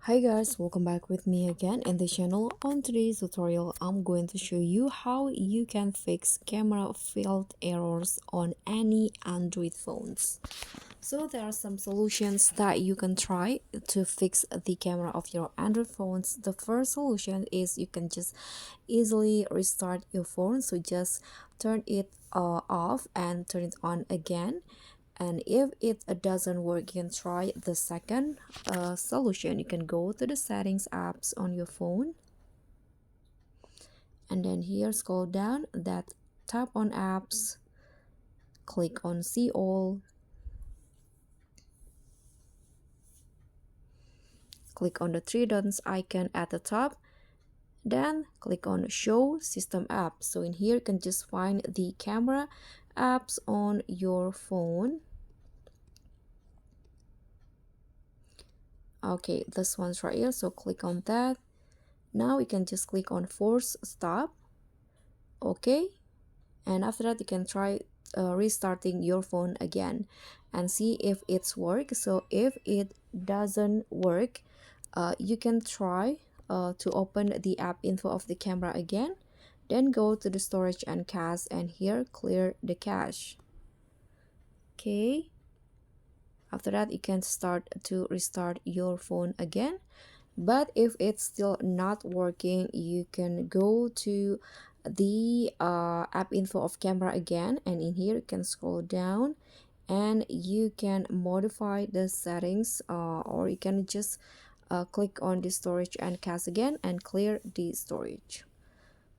Hi guys, welcome back with me again in the channel. On today's tutorial, I'm going to show you how you can fix camera field errors on any Android phones. So there are some solutions that you can try to fix the camera of your Android phones. The first solution is you can just easily restart your phone. So just turn it off and turn it on again, and if it doesn't work, you can try the second solution. You can go to the settings apps on your phone, and then here scroll down, that tap on apps, click on see all, click on the three dots icon at the top, then click on show system apps. So in here you can just find the camera apps on your phone. Okay, this one's right here, so click on that. Now we can just click on force stop. Okay, and after that you can try restarting your phone again and see if it's work. So if it doesn't work, you can try to open the app info of the camera again, then go to the storage and cache, and here clear the cache. Okay, after that you can start to restart your phone again. But if it's still not working, you can go to the app info of camera again, and in here you can scroll down and you can modify the settings, or you can just click on the storage and cache again and clear the storage.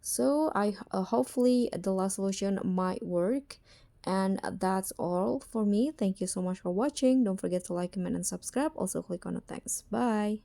So I hopefully the last solution might work. And that's all for me. Thank you so much for watching. Don't forget to like, comment, and subscribe. Also click on the thanks. Bye.